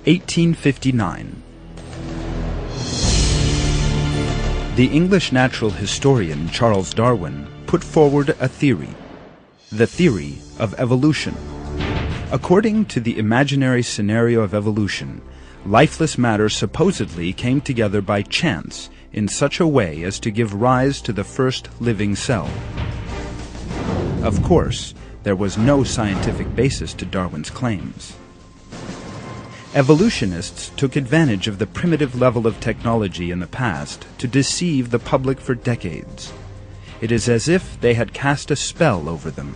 1859. The English natural historian Charles Darwin put forward a theory, the theory of evolution. According to the imaginary scenario of evolution, lifeless matter supposedly came together by chance in such a way as to give rise to the first living cell. Of course, there was no scientific basis to Darwin's claims. Evolutionists took advantage of the primitive level of technology in the past to deceive the public for decades. It is as if they had cast a spell over them.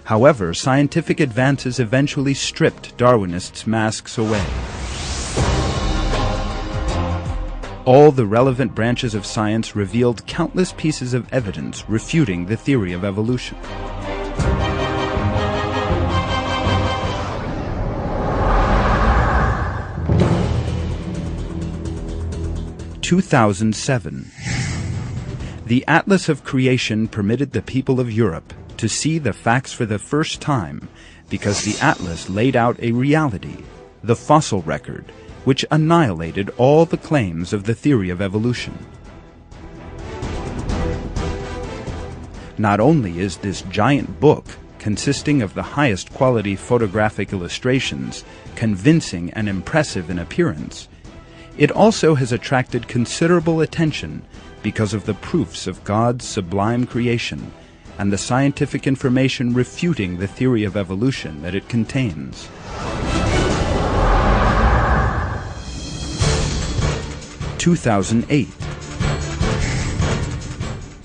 However, scientific advances eventually stripped Darwinists' masks away. All the relevant branches of science revealed countless pieces of evidence refuting the theory of evolution. 2007. The Atlas of Creation permitted the people of Europe to see the facts for the first time because the Atlas laid out a reality, the fossil record, which annihilated all the claims of the theory of evolution. Not only is this giant book, consisting of the highest quality photographic illustrations, convincing and impressive in appearance, it also has attracted considerable attention because of the proofs of God's sublime creation and the scientific information refuting the theory of evolution that it contains. – 2008.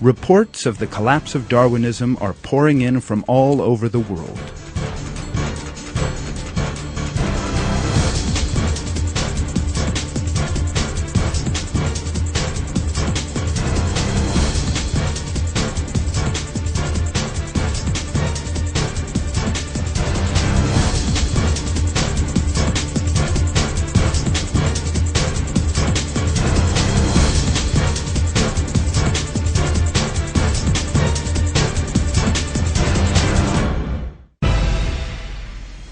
Reports of the collapse of Darwinism are pouring in from all over the world.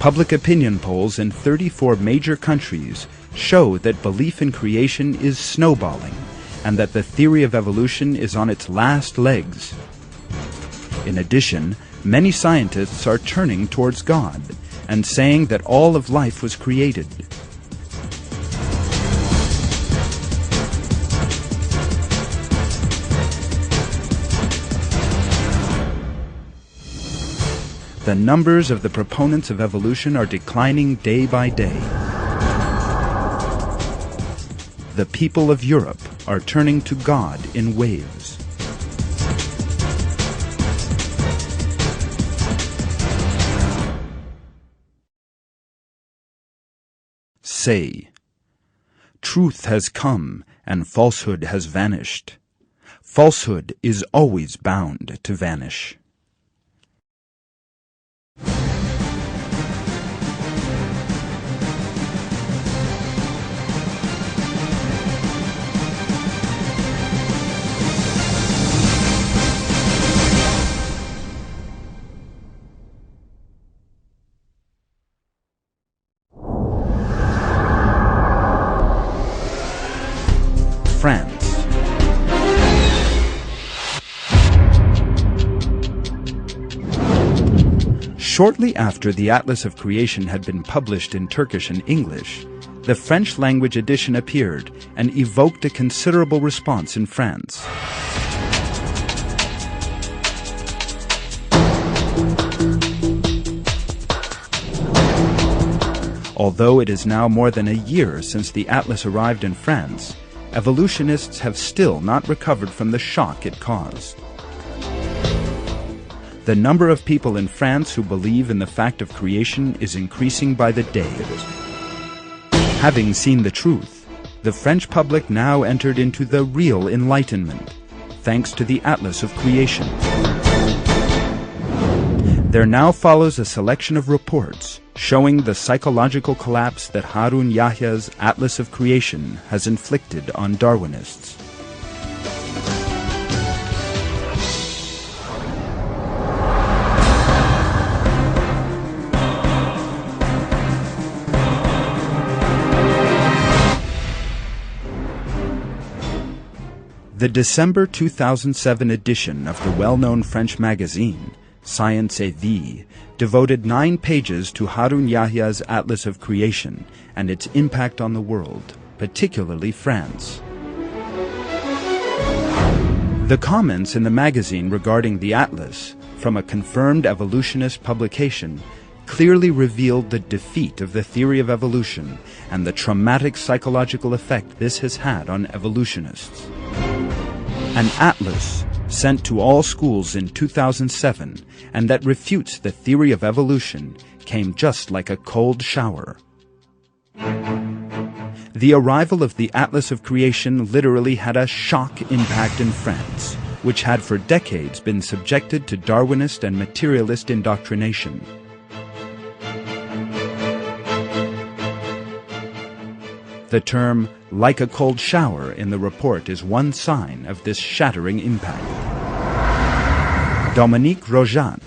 Public opinion polls in 34 major countries show that belief in creation is snowballing and that the theory of evolution is on its last legs. In addition, many scientists are turning towards God and saying that all of life was created. The numbers of the proponents of evolution are declining day by day. The people of Europe are turning to God in waves. Say, truth has come and falsehood has vanished. Falsehood is always bound to vanish. France. Shortly after the Atlas of Creation had been published in Turkish and English, the French-language edition appeared and evoked a considerable response in France. Although it is now more than a year since the Atlas arrived in France, evolutionists have still not recovered from the shock it caused. The number of people in France who believe in the fact of creation is increasing by the day. Having seen the truth, the French public now entered into the real enlightenment, thanks to the Atlas of Creation. There now follows a selection of reports showing the psychological collapse that Harun Yahya's Atlas of Creation has inflicted on Darwinists. The December 2007 edition of the well-known French magazine, Science et Vie, devoted 9 pages to Harun Yahya's Atlas of Creation and its impact on the world, particularly France. The comments in the magazine regarding the Atlas, from a confirmed evolutionist publication, clearly revealed the defeat of the theory of evolution and the traumatic psychological effect this has had on evolutionists. An atlas sent to all schools in 2007 and that refutes the theory of evolution came just like a cold shower. The arrival of the Atlas of Creation literally had a shock impact in France, which had for decades been subjected to Darwinist and materialist indoctrination. The term "like a cold shower" in the report is one sign of this shattering impact. Dominique Rojat,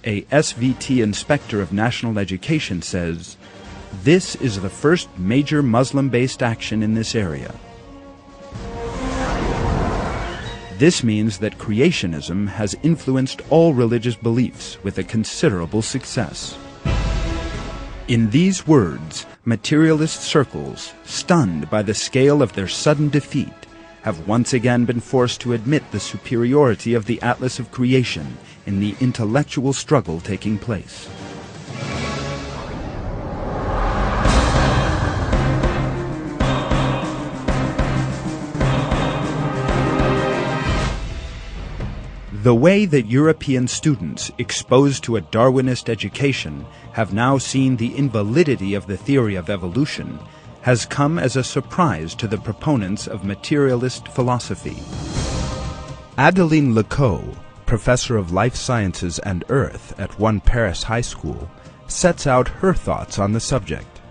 a SVT inspector of national education, says, "This is the first major Muslim-based action in this area. This means that creationism has influenced all religious beliefs with a considerable success." In these words, materialist circles, stunned by the scale of their sudden defeat, have once again been forced to admit the superiority of the Atlas of Creation in the intellectual struggle taking place. The way that European students exposed to a Darwinist education have now seen the invalidity of the theory of evolution has come as a surprise to the proponents of materialist philosophy. Adeline Lecoq, professor of life sciences and earth at one Paris high school, sets out her thoughts on the subject.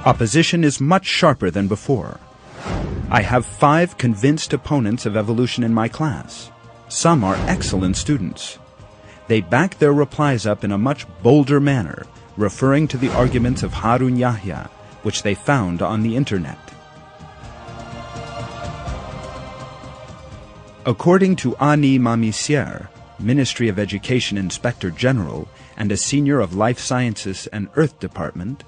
Opposition is much sharper than before. I have 5 convinced opponents of evolution in my class. Some are excellent students. They back their replies up in a much bolder manner, referring to the arguments of Harun Yahya, which they found on the internet. According to Annie Mamissiere, Ministry of Education Inspector General and a senior of Life Sciences and Earth Department,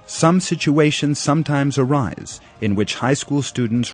some situations sometimes arise in which high school students